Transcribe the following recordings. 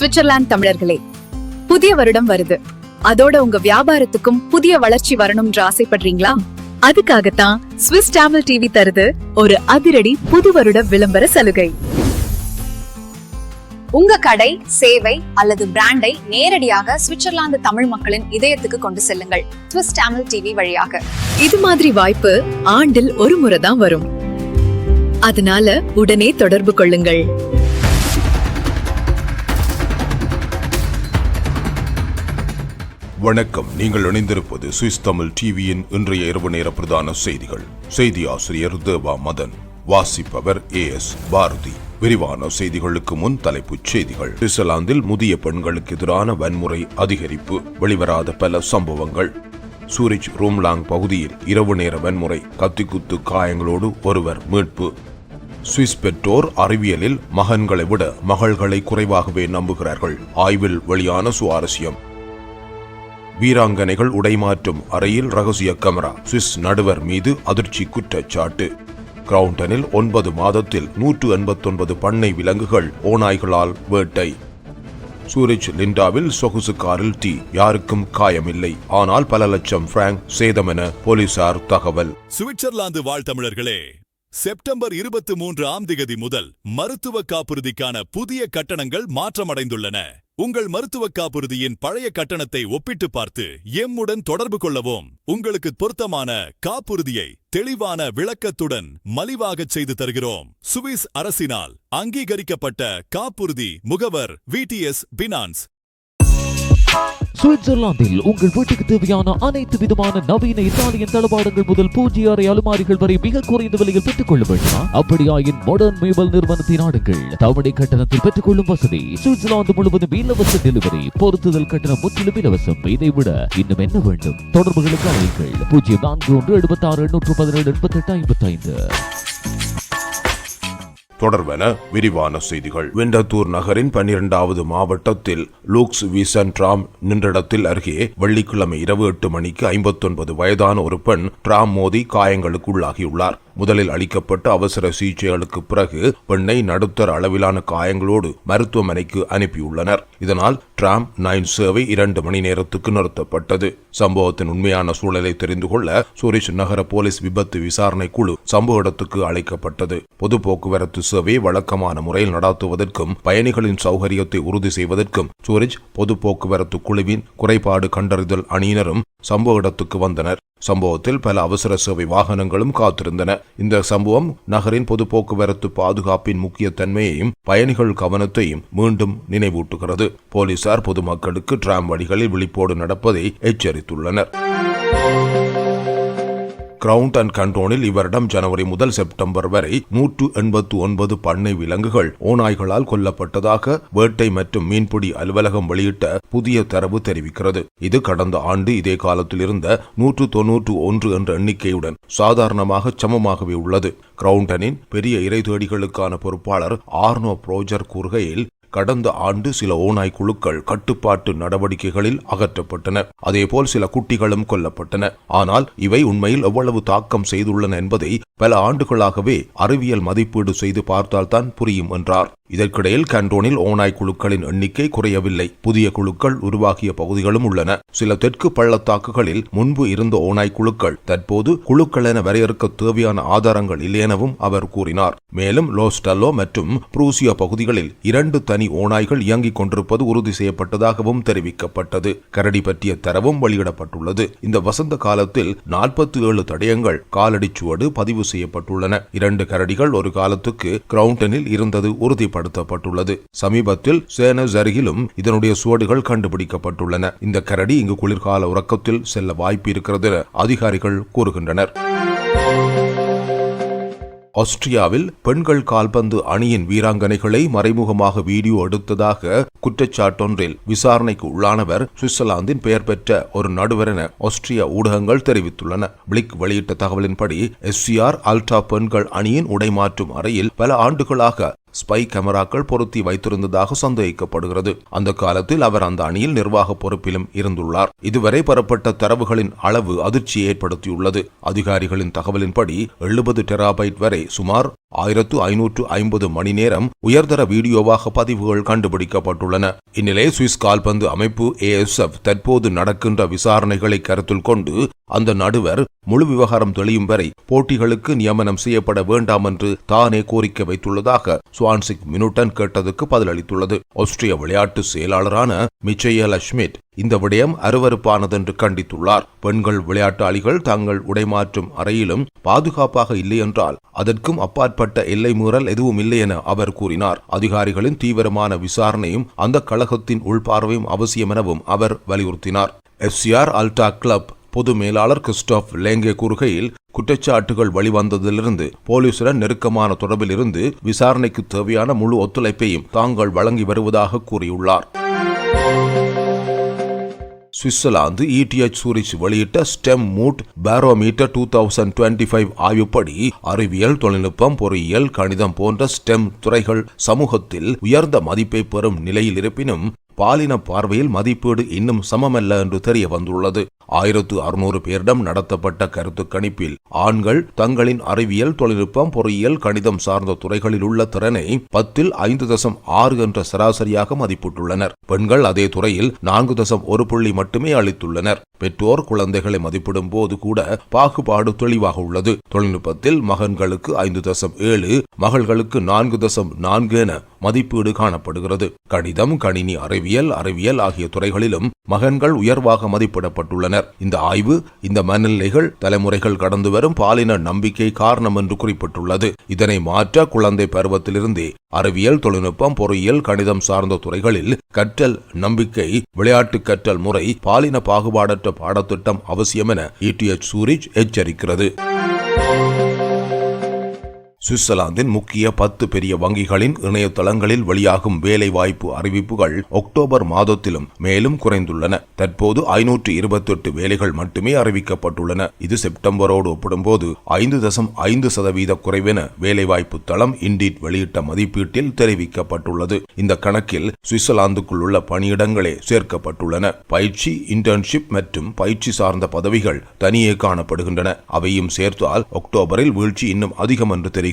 Switzerland தமிழர்களே, புதிய வருடம் வருது. அதோட உங்க வியாபாரத்துக்கும் புதிய வளர்ச்சி வரணும்ன்ற ஆசைப்படுறீங்களா? அதுக்காகத்தான் ஸ்விஸ் தமிழ் டிவி தருது ஒரு அதிரடி புது வருட விளம்பர சலுகை. உங்க கடை, சேவை அல்லது பிராண்டை நேரடியாக சுவிட்சர்லாந்து தமிழ் மக்களின் இதயத்துக்கு கொண்டு செல்லுங்கள் ஸ்விஸ் தமிழ் டிவி வழியாக. இது மாதிரி வாய்ப்பு ஆண்டில் ஒரு முறை தான் வரும். அதனால உடனே தொடர்பு கொள்ளுங்கள். வணக்கம். நீங்கள் இணைந்திருப்பது சுவிஸ் தமிழ் டிவியின் இன்றைய இரவு நேர பிரதான செய்திகள். செய்தி ஆசிரியர் தேவா மதன், வாசிப்பவர் AS பாரதி. விரிவான செய்திகளுக்கு முன் தலைப்புச் செய்திகள். சுவிட்சர்லாந்தில் முதிய பெண்களுக்கு எதிரான வன்முறை அதிகரிப்பு, வெளிவராத பல சம்பவங்கள். சூரிச் ரூம்லாங் பகுதியில் இரவு நேர வன்முறை, கத்திக்குத்து காயங்களோடு ஒருவர் மீட்பு. சுவிஸ் பெற்றோர் அறிவியலில் மகன்களை விட மகள்களை குறைவாகவே நம்புகிறார்கள். ஆய்வில் வெளியான சுவாரஸ்யம். வீராங்கனைகள் உடைமாற்றும் அறையில் ரகசிய கேமரா, சுவிஸ் நடுவர் மீது அதிர்ச்சி குற்றச்சாட்டு. கிரவுண்டனில் 9 மாதத்தில் 189 பண்ணை விலங்குகள் ஓநாய்களால் வேட்டை. சூரிச் லிண்டாவில் சொகுசு காரில் தீ, யாருக்கும் காயமில்லை, ஆனால் பல லட்சம் பிராங்க் சேதமென போலீசார் தகவல். சுவிட்சர்லாந்து வாழ்த்தமிழர்களே, செப்டம்பர் 23 முதல் மருத்துவ காப்புறுதிக்கான புதிய கட்டணங்கள் மாற்றமடைந்துள்ளன. உங்கள் மருத்துவ காப்புறுதியின் பழைய கட்டணத்தை ஒப்பிட்டு பார்த்து எம்முடன் தொடர்பு கொள்ளவும். உங்களுக்கு பொருத்தமான காப்புறுதியை தெளிவான விளக்கத்துடன் மலிவாகச் செய்து தருகிறோம். சுவிஸ் அரசினால் அங்கீகரிக்கப்பட்ட காப்புறுதி முகவர் VTS பினான்ஸ். சுவிட்சர்லாந்தில் உங்கள் வீட்டுக்கு தேவையான அனைத்து விதமான நவீன இத்தாலியன் தளபாடங்கள் முதல் பூஜ்ய அறை அலுமாரிகள் வரை மிக குறைந்த விலையில் பெற்றுக் கொள்ள வேண்டுமா? அப்படியாயின் மாடர்ன் மேபல் நிறுவனத்தை நாடுங்கள். தவணை கட்டணத்தில் பெற்றுக் கொள்ளும் வசதி, சுவிட்சர்லாந்து முழுவதும் இலவச டெலிவரி, பொருத்துதல் கட்டணம் முற்றிலும் இலவசம். இதை விட இன்னும் என்ன வேண்டும்? தொடர்புகளுக்கு அழையுங்கள் 04 76 817 88 55. தொடர்பென விரிவான செய்திகள். விண்டத்தூர் நகரின் 12வது மாவட்டத்தில் லூக்ஸ் வீசன் டிராம் நின்றிடத்தில் அருகே வெள்ளிக்கிழமை இரவு 8 மணிக்கு 59 வயதான ஒரு பெண் டிராம் மோதி காயங்களுக்கு உள்ளாகியுள்ளார். முதலில் அளிக்கப்பட்ட அவசர சிகிச்சைகளுக்கு பிறகு பெண்ணை நடுத்தர அளவிலான காயங்களோடு மருத்துவமனைக்கு அனுப்பியுள்ளனர். இதனால் டிராம் 9 சேவை 2 மணி நேரத்துக்கு நிறுத்தப்பட்டது. சம்பவத்தின் உண்மையான சூழலை தெரிந்து கொள்ள சூரிச் நகர போலீஸ் விபத்து விசாரணை குழு சம்பவ இடத்துக்கு அழைக்கப்பட்டது. பொது போக்குவரத்து சேவை வழக்கமான முறையில் நடாத்துவதற்கும் பயணிகளின் சௌகரியத்தை உறுதி செய்வதற்கும் சூரிச் பொது போக்குவரத்து குழுவின் குறைபாடு கண்டறிதல் அணியினரும் சம்பவ இடத்துக்கு வந்தனர். சம்பவத்தில் பல அவசர சேவை வாகனங்களும் காத்திருந்தன. இந்த சம்பவம் நகரின் பொது போக்குவரத்து பாதுகாப்பின் முக்கிய தன்மையையும் பயணிகள் கவனத்தையும் மீண்டும் நினைவூட்டுகிறது. போலீசார் பொதுமக்களுக்கு டிராம் வழிகளில் விழிப்போடு நடப்பதை எச்சரித்துள்ளனர். கிரவுண்ட் அண்ட் கண்டோனில் இவரிடம் ஜனவரி முதல் செப்டம்பர் வரை 189 பண்ணை விலங்குகள் ஓநாய்களால் கொல்லப்பட்டதாக வேட்டை மற்றும் மீன்பிடி அலுவலகம் வெளியிட்ட புதிய தரவு தெரிவிக்கிறது. இது கடந்த ஆண்டு இதே காலத்தில் இருந்த 191 என்ற எண்ணிக்கையுடன் சாதாரணமாக சமமாகவே உள்ளது. கிரவுண்டனின் பெரிய இறை தேடிகளுக்கான பொறுப்பாளர் ஆர்னோ புரோஜர் கூறுகையில், கடந்த ஆண்டு சில ஓநாய் குழுக்கள் கட்டுப்பாட்டு நடவடிக்கைகளில் அகற்றப்பட்டன. அதேபோல் சில குட்டிகளும் கொல்லப்பட்டன. ஆனால் இவை உண்மையில் எவ்வளவு தாக்கம் செய்துள்ளன என்பதை பல ஆண்டுகளாகவே அறிவியல் மதிப்பீடு செய்து பார்த்தால்தான் புரியும் என்றார். இதற்கிடையில் கண்டோனில் ஓநாய் குழுக்களின் எண்ணிக்கை குறையவில்லை. புதிய குழுக்கள் உருவாகிய பகுதிகளும் உள்ளன. சில தெற்கு பள்ளத்தாக்குகளில் முன்பு இருந்த ஓநாய் குழுக்கள் தற்போது குழுக்கள் என வரையறுக்க தேவையான ஆதாரங்கள் இல்லை எனவும் அவர் கூறினார். மேலும் லோஸ்டல்லோ மற்றும் புரூசியா பகுதிகளில் 2 தனி ஓநாய்கள் இயங்கிக் கொண்டிருப்பது உறுதி செய்யப்பட்டதாகவும் தெரிவிக்கப்பட்டது. கரடி பற்றிய தரவும் வெளியிடப்பட்டுள்ளது. இந்த வசந்த காலத்தில் 47 தடயங்கள் காலடிச்சுவடு பதிவு செய்யப்பட்டுள்ளன. 2 கரடிகள் ஒரு காலத்துக்கு கிரவுண்டனில் இருந்தது உறுதிப்படுத்தப்பட்டுள்ளது. சமீபத்தில் சேனஸ் அருகிலும் இதனுடைய சுவடுகள் கண்டுபிடிக்கப்பட்டுள்ளன. இந்த கரடி இங்கு குளிர்கால உறக்கத்தில் செல்ல வாய்ப்பு இருக்கிறது என அதிகாரிகள் கூறுகின்றனர். ஆஸ்திரியாவில் பெண்கள் கால்பந்து அணியின் வீராங்கனைகளை மறைமுகமாக வீடியோ எடுத்ததாக குற்றச்சாட்டொன்றில் விசாரணைக்கு உள்ளானவர் சுவிட்சர்லாந்தின் பெயர் பெற்ற ஒரு நடுவர் என ஆஸ்திரிய ஊடகங்கள் தெரிவித்துள்ளன. பிளிக் வெளியிட்ட தகவலின்படி SCR அல்ட்ரா பெண்கள் அணியின் உடைமாற்றும் அறையில் பல ஆண்டுகளாக ஸ்பை கேமராக்கள் பொருத்தி வைத்திருந்ததாக சந்தேகிக்கப்படுகிறது. அந்த காலத்தில் அவர் அந்த அணியில் நிர்வாக பொறுப்பிலும் இருந்துள்ளார். இதுவரை பெறப்பட்ட தரவுகளின் அளவு அதிர்ச்சியை ஏற்படுத்தியுள்ளது. அதிகாரிகளின் தகவலின்படி 70 டெராபைட் வரை சுமார் 1550 மணி நேரம் உயர்தர வீடியோவாக பதிவுகள் கண்டுபிடிக்கப்பட்டுள்ளன. இந்நிலையில் சுவிஸ் கால்பந்து அமைப்பு ASF தற்போது நடக்கின்ற விசாரணைகளை கருத்தில் கொண்டு அந்த நடுவர் முழு விவகாரம் தெளியும் வரை போட்டிகளுக்கு நியமனம் செய்யப்பட வேண்டாம் என்று தானே கோரிக்கை வைத்துள்ளதாக ஸ்வான்சிக் மினுட்டன் கேட்டதுக்கு பதிலளித்துள்ளது. ஆஸ்திரிய விளையாட்டு செயலாளரான மிச்சேல ஷ்மிட் இந்த விடயம் அருவருப்பானதென்று கண்டித்துள்ளார். பெண்கள் விளையாட்டாளிகள் தங்கள் உடைமாற்றும் அறையிலும் பாதுகாப்பாக இல்லை என்றால் அதற்கும் அப்பாற்பட்ட எல்லை மீறல் எதுவும் இல்லை என அவர் கூறினார். அதிகாரிகளின் தீவிரமான விசாரணையும் அந்த கழகத்தின் உள்பார்வையும் அவசியம் எனவும் அவர் வலியுறுத்தினார். FCR அல்டா கிளப் பொது மேலாளர் கிறிஸ்டோப் லேங்கே கூறுகையில், குற்றச்சாட்டுகள் வெளிவந்ததிலிருந்து போலீசுடன் நெருக்கமான தொடர்பில் இருந்து விசாரணைக்கு தேவையான முழு ஒத்துழைப்பையும் தாங்கள் வழங்கி வருவதாக கூறியுள்ளார். சுவிட்சர்லாந்து ETH சூரிச் வெளியிட்ட ஸ்டெம் மூட் பாரோமீட்டர் 2025 ஆய்வுப்படி அறிவியல், தொழில்நுட்பம், பொறியியல், கணிதம் போன்ற ஸ்டெம் துறைகள் சமூகத்தில் உயர்ந்த மதிப்பை பெறும் நிலையில் இருப்பினும் பாலின பார்வையில் மதிப்பீடு இன்னும் சமமல்ல என்று தெரிய வந்துள்ளது. 1600 பேரிடம் நடத்தப்பட்ட கருத்து கணிப்பில் ஆண்கள் தங்களின் அறிவியல், தொழில்நுட்பம், பொறியியல், கணிதம் சார்ந்த துறைகளில் உள்ள திறனை 10ல் 5.6 என்ற சராசரியாக மதிப்பிட்டுள்ளனர். பெண்கள் அதே துறையில் 4.1 புள்ளி மட்டுமே அளித்துள்ளனர். பெற்றோர் குழந்தைகளை மதிப்பிடும் போது கூட பாகுபாடு தெளிவாக உள்ளது. தொழில்நுட்பத்தில் மகன்களுக்கு 5.7, மகள்களுக்கு 4.4 என மதிப்பீடு காணப்படுகிறது. கணிதம், கணினி அறிவியல் ஆகிய துறைகளிலும் மகன்கள் உயர்வாக மதிப்பிடப்பட்டுள்ளனர். இந்த ஆய்வு இந்த மனநிலைகள் தலைமுறைகள் கடந்து வரும் பாலின நம்பிக்கை காரணம் என்று குறிப்பிட்டுள்ளது. இதனை மாற்ற குழந்தை பருவத்திலிருந்தே அறிவியல், தொழில்நுட்பம், பொறியியல், கணிதம் சார்ந்த துறைகளில் கற்றல் நம்பிக்கை, விளையாட்டு கற்றல் முறை, பாலின பாகுபாடற்ற பாடத்திட்டம் அவசியம் என ETH சூரிச் எச்சரிக்கிறது. சுவிட்சர்லாந்தின் முக்கிய 10 பெரிய வங்கிகளின் இணையதளங்களில் வெளியாகும் வேலைவாய்ப்பு அறிவிப்புகள் அக்டோபர் மாதத்திலும் மேலும் குறைந்துள்ளன. தற்போது 528 வேலைகள் மட்டுமே அறிவிக்கப்பட்டுள்ளன. இது செப்டம்பரோடு ஒப்பிடும்போது 5.5% குறைவென வேலைவாய்ப்பு தளம் இண்டீட் வெளியிட்ட மதிப்பீட்டில் தெரிவிக்கப்பட்டுள்ளது. இந்த கணக்கில் சுவிட்சர்லாந்துக்குள் உள்ள பணியிடங்களே சேர்க்கப்பட்டுள்ளன. பயிற்சி, இன்டர்ன்ஷிப் மற்றும் பயிற்சி சார்ந்த பதவிகள் தனியே காணப்படுகின்றன. அவையும் சேர்த்தால் அக்டோபரில் வீழ்ச்சி இன்னும் அதிகம் என்று தெரிகிறது.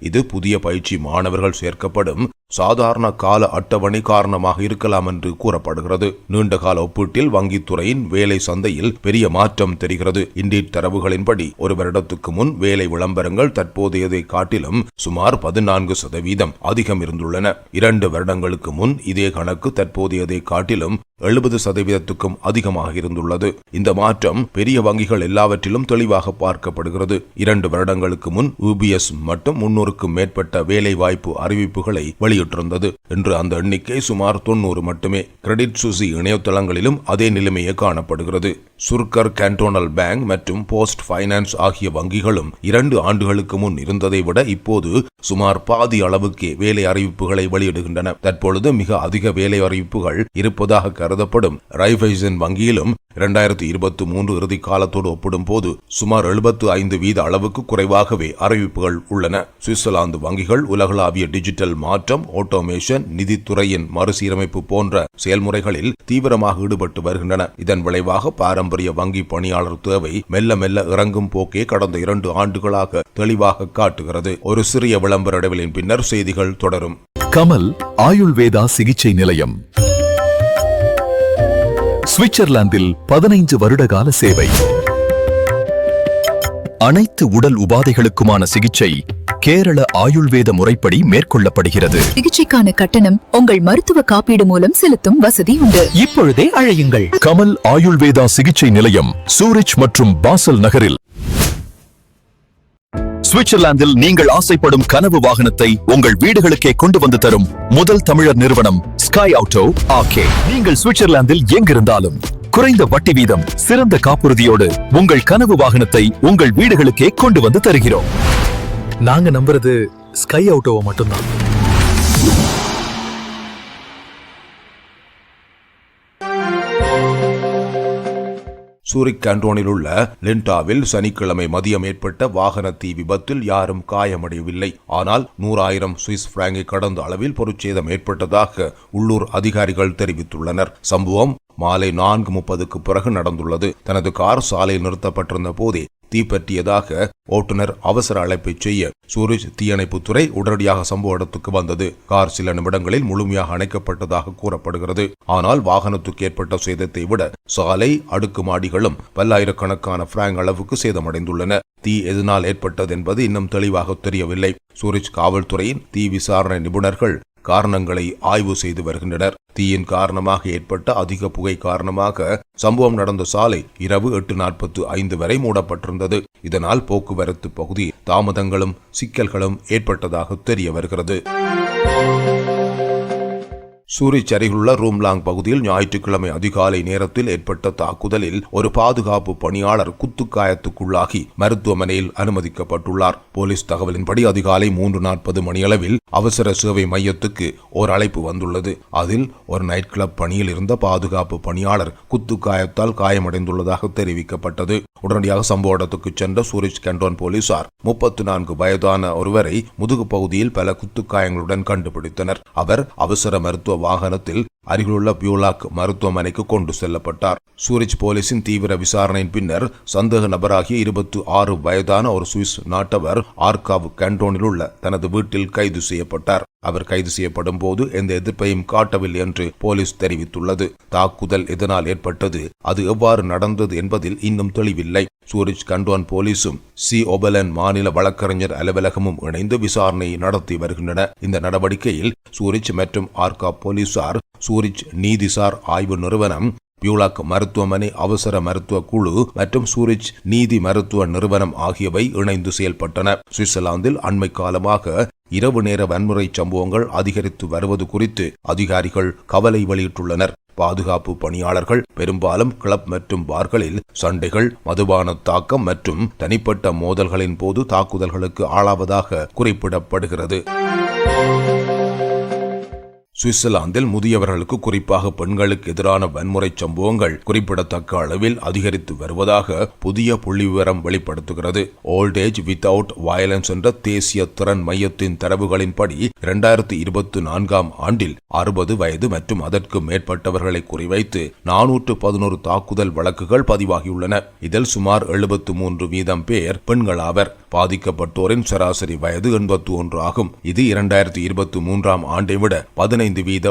இது புதிய பயிற்சி மாணவர்கள் சேர்க்கப்படும் சாதாரண கால அட்டவணை காரணமாக இருக்கலாம் என்று கூறப்படுகிறது. நீண்ட கால ஒப்பீட்டில் வங்கித்துறையின் வேலை சந்தையில் பெரிய மாற்றம் தெரிகிறது. இண்டீட் தரவுகளின்படி ஒரு வருடத்துக்கு முன் வேலை விளம்பரங்கள் தற்போதையதை காட்டிலும் சுமார் 14% அதிகம் இருந்துள்ளன. 2 வருடங்களுக்கு முன் இதே கணக்கு தற்போதையதை காட்டிலும் 70%க்கும் அதிகமாக இருந்துள்ளது. இந்த மாற்றம் பெரிய வங்கிகள் எல்லாவற்றிலும் தெளிவாக பார்க்கப்படுகிறது. 2 வருடங்களுக்கு முன் UBS மட்டும் 300க்கும் மேற்பட்ட வேலை வாய்ப்பு அறிவிப்புகளை வெளியிட்டிருந்தது. இன்று அந்த எண்ணிக்கை சுமார் 90 மட்டுமே. கிரெடிட் சுசி இணையதளங்களிலும் அதே நிலைமையே காணப்படுகிறது. சுர்கர் கேண்டோனல் பேங்க் மற்றும் போஸ்ட் பைனான்ஸ் ஆகிய வங்கிகளும் 2 ஆண்டுகளுக்கு முன் இருந்ததை விட இப்போது சுமார் பாதி அளவுக்கே வேலை அறிவிப்புகளை வெளியிடுகின்றன. தற்பொழுது மிக அதிக வேலை அறிவிப்புகள் இருப்பதாக கருதப்படும் ரைஃபைசன் வங்கியிலும் 2023 இறுதி காலத்தோடு ஒப்பிடும் போது சுமார் 75% அளவுக்கு குறைவாகவே அறிவிப்புகள் உள்ளன. சுவிட்சர்லாந்து வங்கிகள் உலகளாவிய டிஜிட்டல் மாற்றம், ஆட்டோமேஷன், நிதித்துறையின் மறுசீரமைப்பு போன்ற செயல்முறைகளில் தீவிரமாக ஈடுபட்டு வருகின்றன. இதன் விளைவாக பாரம்பரிய வங்கி பணியாளர் தேவை மெல்ல மெல்ல இறங்கும் போக்கே கடந்த 2 ஆண்டுகளாக தெளிவாக காட்டுகிறது. ஒரு சிறிய விளம்பர இடைவெளியின் பின்னர் செய்திகள் தொடரும். கமல் ஆயுள்வேதா சிகிச்சை நிலையம், சுவிட்சர்லாந்தில் 15 வருட கால சேவை. அனைத்து உடல் உபாதைகளுக்குமான சிகிச்சை கேரள ஆயுள்வேத முறைப்படி மேற்கொள்ளப்படுகிறது. சிகிச்சைக்கான கட்டணம் உங்கள் மருத்துவ காப்பீடு மூலம் செலுத்தும் வசதி உண்டு. இப்பொழுதே அழையுங்கள். கமல் ஆயுள்வேதா சிகிச்சை நிலையம், சூரிச் மற்றும் பாசல் நகரில். சுவிட்சர்லாந்தில் நீங்கள் ஆசைப்படும் கனவு வாகனத்தை உங்கள் வீடுகளுக்கே கொண்டு வந்து தரும் முதல் தமிழர் நிறுவனம் ஸ்கை ஆட்டோ ஆர்கே. நீங்கள் சுவிட்சர்லாந்தில் எங்கிருந்தாலும் குறைந்த வட்டி வீதம், சிறந்த காப்புறுதியோடு உங்கள் கனவு வாகனத்தை உங்கள் வீடுகளுக்கே கொண்டு வந்து தருகிறோம். நாங்க நம்புறது ஸ்கை ஆட்டோவை மட்டும்தான். சூரிக் கேண்டோனில் உள்ள லிண்டாவில் சனிக்கிழமை மதியம் ஏற்பட்ட வாகன தீ விபத்தில் யாரும் காயமடையவில்லை. ஆனால் 100,000 சுவிஸ் பிராங்கை கடந்த அளவில் பொருட்சேதம் ஏற்பட்டதாக உள்ளூர் அதிகாரிகள் தெரிவித்துள்ளனர். சம்பவம் மாலை 4:30க்கு பிறகு நடந்துள்ளது. தனது கார் சாலையில் நிறுத்தப்பட்டிருந்த போதே தீப்பற்றியதாக ஓட்டுநர் அவசர அழைப்பை செய்ய சூரிச் தீயணைப்புத்துறை உடனடியாக சம்பவ இடத்துக்கு வந்தது. கார் சில நிமிடங்களில் முழுமையாக அணைக்கப்பட்டதாக கூறப்படுகிறது. ஆனால் வாகனத்துக்கு ஏற்பட்ட சேதத்தை விட சாலை அடுக்குமாடிகளும் பல்லாயிரக்கணக்கான பிராங்க் அளவுக்கு சேதமடைந்துள்ளன. தீ எதனால் ஏற்பட்டது என்பது இன்னும் தெளிவாக தெரியவில்லை. சூரிச் காவல்துறையின் தீ விசாரணை நிபுணர்கள் காரணங்களை ஆய்வு செய்து வருகின்றனர். தீயின் காரணமாக ஏற்பட்ட அதிக புகை காரணமாக சம்பவம் நடந்த சாலை இரவு 8:45 வரை மூடப்பட்டிருந்தது. இதனால் போக்குவரத்து பகுதி தாமதங்களும் சிக்கல்களும் ஏற்பட்டதாக தெரிய வருகிறது. சூரிச் அருகிலுள்ள ரூம்லாங் பகுதியில் ஞாயிற்றுக்கிழமை அதிகாலை நேரத்தில் ஏற்பட்ட தாக்குதலில் ஒரு பாதுகாப்பு பணியாளர் குத்துக்காயத்துக்குள்ளாகி மருத்துவமனையில் அனுமதிக்கப்பட்டுள்ளார். போலீஸ் தகவலின்படி அதிகாலை 3:40 மணியளவில் அவசர சேவை மையத்துக்கு ஒரு அழைப்பு வந்துள்ளது. அதில் ஒரு நைட் கிளப் பணியில் இருந்த பாதுகாப்பு பணியாளர் குத்துக்காயத்தால் காயமடைந்துள்ளதாக தெரிவிக்கப்பட்டது. உடனடியாக சம்பவ இடத்துக்கு சென்ற சூரிச் கேண்டோன் போலீசார் 34 வயதான ஒருவரை முதுகு பகுதியில் பல குத்துக்காயங்களுடன் கண்டுபிடித்தனர். அவர் அவசர மருத்துவ வாகனத்தில் அருகிலுள்ள பியூலாக் மருத்துவமனைக்கு கொண்டு செல்லப்பட்டார். சூரிச் போலீசின் தீவிர விசாரணையின் பின்னர் சந்தேக நபராகிய 26 வயதான ஒரு சுவிஸ் நாட்டவர் ஆர்காவ் கேண்டோனில் உள்ள தனது வீட்டில் கைது செய்யப்பட்டார். அவர் கைது செய்யப்படும் போது எந்த எதிர்ப்பையும் காட்டவில்லை என்று போலீஸ் தெரிவித்துள்ளது. தாக்குதல் எதனால் ஏற்பட்டது, அது எவ்வாறு நடந்தது என்பதில் இன்னும் தெளிவில்லை. சூரிச் கண்டோன் போலீசும் சி ஒபலன் மாநில வழக்கறிஞர் அலுவலகமும் இணைந்து விசாரணையை நடத்தி வருகின்றன. இந்த நடவடிக்கையில் சூரிச் மற்றும் ஆர்காவ் போலீசார், சூரிச் நீதிசார் ஆய்வு நிறுவனம், பியூலாக் மருத்துவமனை அவசர மருத்துவ குழு மற்றும் சூரிச் நீதி மருத்துவ நிறுவனம் ஆகியவை இணைந்து செயல்பட்டன. சுவிட்சர்லாந்தில் அண்மை காலமாக இரவு நேர வன்முறை சம்பவங்கள் அதிகரித்து வருவது குறித்து அதிகாரிகள் கவலை வெளியிட்டுள்ளனர். பாதுகாப்பு பணியாளர்கள் பெரும்பாலும் கிளப் மற்றும் பார்களில் சண்டைகள், மதுபான தாக்கம் மற்றும் தனிப்பட்ட மோதல்களின் போது தாக்குதல்களுக்கு ஆளாவதாக குறிப்பிடப்படுகிறது. சுவிட்சர்லாந்தில் முதியவர்களுக்கு குறிப்பாக பெண்களுக்கு எதிரான வன்முறை சம்பவங்கள் குறிப்பிடத்தக்க அளவில் அதிகரித்து வருவதாக புதிய புள்ளிவிவரம் வெளிப்படுத்துகிறது. ஓல்ட் ஏஜ் வித்தவுட் வயலன்ஸ் என்ற தேசிய திறன் மையத்தின் தரவுகளின்படி 2024 ஆண்டில் 60 வயது மற்றும் அதற்கு மேற்பட்டவர்களை குறிவைத்து 411 தாக்குதல் வழக்குகள் பதிவாகியுள்ளன. இதில் சுமார் 73% பேர் பெண்களாவர். பாதிக்கப்பட்டோரின் சராசரி வயது 81 ஆகும். இது 2023 ஆண்டை விட 15%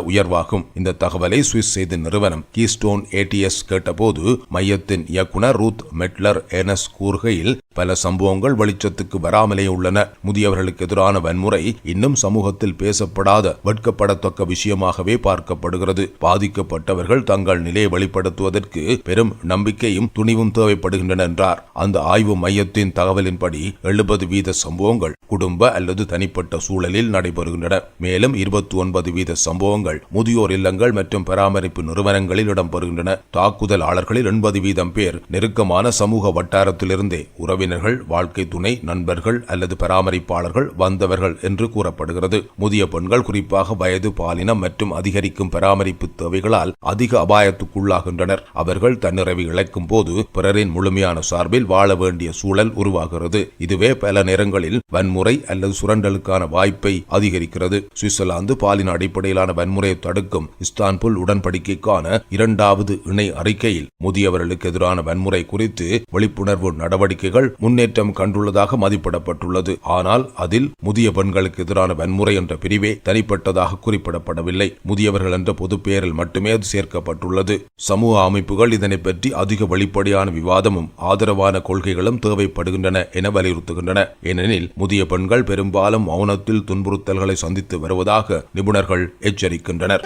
உயர்வாகும். இந்த தகவலை சுவிஸ் செய்தி நிறுவனம் கீஸ்டோன் ATS கேட்டபோது மையத்தின் இயக்குனர் ரூத் மெட்லர் எனஸ் கூறுகையில், பல சம்பவங்கள் வெளிச்சத்துக்கு வராமலே உள்ளன. முதியவர்களுக்கு எதிரான வன்முறை இன்னும் சமூகத்தில் பேசப்படாத வெட்கப்படத்தக்க விஷயமாகவே பார்க்கப்படுகிறது. பாதிக்கப்பட்டவர்கள் தங்கள் நிலையை வெளிப்படுத்துவதற்கு பெரும் நம்பிக்கையும் துணிவும் தேவைப்படுகின்றன என்றார். அந்த ஆய்வு மையத்தின் தகவலின்படி 70% சம்பவங்கள் குடும்ப அல்லது தனிப்பட்ட சூழலில் நடைபெறுகின்றன. மேலும் 29% சம்பவங்கள் முதியோர் இல்லங்கள் மற்றும் பராமரிப்பு நிறுவனங்களில் இடம்பெறுகின்றன. தாக்குதலாளர்களில் 80% பேர் நெருக்கமான சமூக வட்டாரத்திலிருந்தே உறவினர்கள், வாழ்க்கை துணை, நண்பர்கள் அல்லது பராமரிப்பாளர்கள் வந்தவர்கள் என்று கூறப்படுகிறது. முதிய பெண்கள் குறிப்பாக வயது, பாலினம் மற்றும் அதிகரிக்கும் பராமரிப்பு தேவைகளால் அதிக அபாயத்துக்குள்ளாகின்றனர். அவர்கள் தன்னிறைவை இழக்கும் போது பிறரின் முழுமையான சார்பில் வாழ வேண்டிய சூழல் உருவாகிறது. இதுவே பல நேரங்களில் வன்முறை அல்லது சுரண்டலுக்கான வாய்ப்பை அதிகரிக்கிறது. சுவிட்சர்லாந்து பாலின அடிப்படையிலான வன்முறையை தடுக்கும் இஸ்தான்புல் உடன்படிக்கைக்கான 2வது இணை அறிக்கையில் முதியவர்களுக்கு எதிரான வன்முறை குறித்து விழிப்புணர்வு நடவடிக்கைகள் முன்னேற்றம் கண்டுள்ளதாக மதிப்பிடப்பட்டுள்ளது. ஆனால் அதில் முதிய பெண்களுக்கு எதிரான வன்முறை என்ற பிரிவே தனிப்பட்டதாக குறிப்பிடப்படவில்லை. முதியவர்கள் என்ற பொது பெயரில் மட்டுமே அது சேர்க்கப்பட்டுள்ளது. சமூக அமைப்புகள் இதனை பற்றி அதிக வெளிப்படையான விவாதமும் ஆதரவான கொள்கைகளும் தேவைப்படுகின்றன என வலியுறுத்துகின்றன. ஏனெனில் முதிய பெண்கள் பெரும்பாலும் மௌனத்தில் துன்புறுத்தல்களை சந்தித்து வருவதாக நிபுணர்கள் எச்சரிக்கின்றனர்.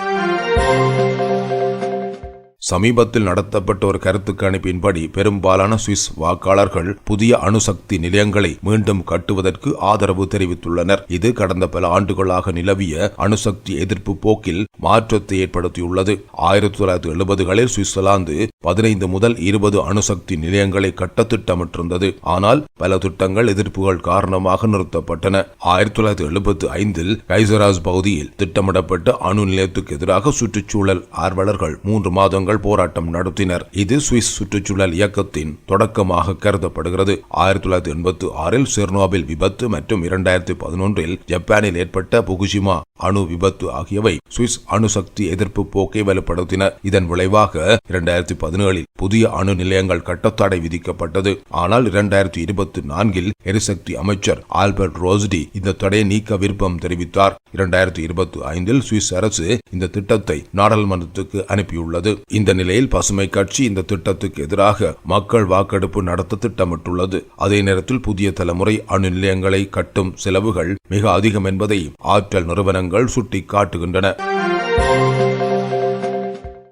சமீபத்தில் நடத்தப்பட்ட ஒரு கருத்து கணிப்பின்படி பெரும்பாலான சுவிஸ் வாக்காளர்கள் புதிய அணுசக்தி நிலையங்களை மீண்டும் கட்டுவதற்கு ஆதரவு தெரிவித்துள்ளனர். இது கடந்த பல ஆண்டுகளாக நிலவிய அணுசக்தி எதிர்ப்பு போக்கில் மாற்றத்தை ஏற்படுத்தியுள்ளது. 1970களில் சுவிட்சர்லாந்து 15 முதல் 20 அணுசக்தி நிலையங்களை கட்ட திட்டமிட்டிருந்தது. ஆனால் பல திட்டங்கள் எதிர்ப்புகள் காரணமாக நிறுத்தப்பட்டன. 1975இல் கைசராஸ் பகுதியில் திட்டமிடப்பட்ட அணு நிலையத்துக்கு எதிராக சுற்றுச்சூழல் ஆர்வலர்கள் 3 மாதங்கள் நிலையங்கள் போராட்டம் நடத்தினர். இது சுவிஸ் சுற்றுச்சூழல் இயக்கத்தின் தொடக்கமாக கருதப்படுகிறது. 1986 செர்னோபில் விபத்து மற்றும் 2011 ஜப்பானில் ஏற்பட்ட புகுஷிமா அணு விபத்து ஆகியவை சுவிஸ் அணுசக்தி எதிர்ப்பு போக்கை வலுப்படுத்தின. இதன் விளைவாக 2017 புதிய அணு நிலையங்கள் கட்டத்தடை விதிக்கப்பட்டது. ஆனால் 2024 எரிசக்தி அமைச்சர் ஆல்பர்ட் ரோஸ்டி இந்த தடையை நீக்க விருப்பம் தெரிவித்தார். 2025 சுவிஸ் அரசு இந்த திட்டத்தை நாடாளுமன்றத்துக்கு அனுப்பியுள்ளது. இந்த நிலையில் பசுமை கட்சி இந்த திட்டத்துக்கு எதிராக மக்கள் வாக்கெடுப்பு நடத்த திட்டமிட்டுள்ளது. அதே நேரத்தில் புதிய தலைமுறை அணு நிலையங்களை கட்டும் செலவுகள் மிக அதிகம் என்பதை ஆற்றல் நிறுவனங்கள் சுட்டிக்காட்டுகின்றன.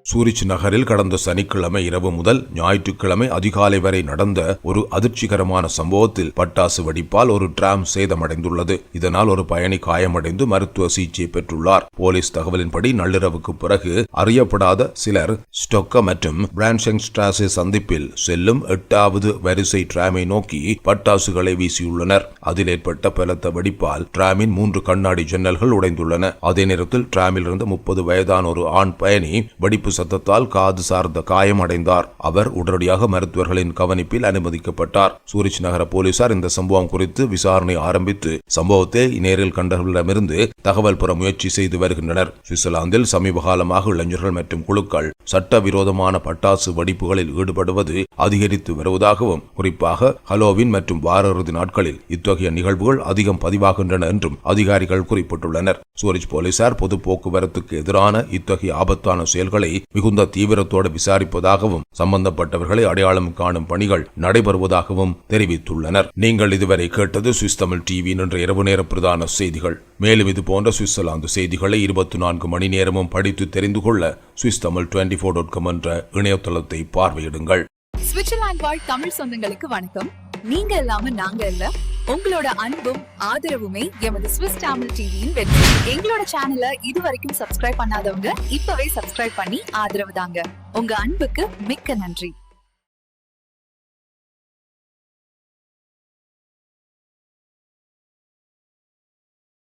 சூரிச் நகரில் கடந்த சனிக்கிழமை இரவு முதல் ஞாயிற்றுக்கிழமை அதிகாலை வரை நடந்த ஒரு அதிர்ச்சிகரமான சம்பவத்தில் பட்டாசு வெடிப்பால் ஒரு டிராம் சேதமடைந்துள்ளது. இதனால் ஒரு பயணி காயமடைந்து மருத்துவ சிகிச்சை பெற்றுள்ளார். போலீஸ் தகவலின்படி நள்ளிரவுக்கு பிறகு அறியப்படாத சிலர் ஸ்டொக்க மற்றும் பிரான்செங்ஸ்ட்ராசே சந்திப்பில் செல்லும் 8வது வரிசை டிராமை நோக்கி பட்டாசுகளை வீசியுள்ளனர். அதில் ஏற்பட்ட பலத்த வெடிப்பால் டிராமின் 3 கண்ணாடி ஜன்னல்கள் உடைந்துள்ளன. அதே நேரத்தில் டிராமில் இருந்த 30 வயதான ஒரு ஆண் பயணி வெடிப்பு சத்தத்தால் காது சார்ந்த காயமடைந்தார். அவர் உடனடியாக மருத்துவர்களின் கவனிப்பில் அனுமதிக்கப்பட்டார். சூரிச் நகர போலீசார் இந்த சம்பவம் குறித்து விசாரணை ஆரம்பித்து சம்பவத்தை நேரில் கண்டவர்களிடமிருந்து தகவல் பெற முயற்சி செய்து வருகின்றனர். சுவிட்சர்லாந்தில் சமீப காலமாக இளைஞர்கள் மற்றும் குழுக்கள் சட்டவிரோதமான பட்டாசு வெடிப்புகளில் ஈடுபடுவது அதிகரித்து வருவதாகவும், குறிப்பாக ஹலோவின் மற்றும் வார இறுதி நாட்களில் இத்தகைய நிகழ்வுகள் அதிகம் பதிவாகின்றன என்றும் அதிகாரிகள் குறிப்பிட்டுள்ளனர். சூரிச் போலீசார் பொது போக்குவரத்துக்கு எதிரான இத்தகைய ஆபத்தான செயல்களை மிகுந்த தீவிரத்தோடு விசாரிப்பதாகவும் சம்பந்தப்பட்டவர்களை அடையாளம் காணும் பணிகள் நடைபெறுவதாகவும் தெரிவித்துள்ளனர். நீங்கள் இதுவரை கேட்டது சுவிஸ் தமிழ் டிவி என்ற இரவு நேர பிரதான செய்திகள். மேலும் இது போன்ற சுவிட்சர்லாந்து செய்திகளை 24 மணி நேரமும் படித்து தெரிந்து கொள்ள swisstamil24.com என்ற இணையதளத்தை பார்வையிடுங்கள். சுவிட்சர்லாந்து வாழ் தமிழ் சொந்தங்களுக்கு வணக்கம். நீங்க இல்லாம நாங்க இல்ல. உங்களோட அன்பும் ஆதரவுமே எமது சுவிஸ் தமிழ் டிவியின் வெற்றி. எங்களோட சேனலை இதுவரைக்கும் சப்ஸ்கிரைப் பண்ணாதவங்க இப்பவே சப்ஸ்கிரைப் பண்ணி ஆதரவு தாங்க. உங்க அன்புக்கு மிக்க நன்றி.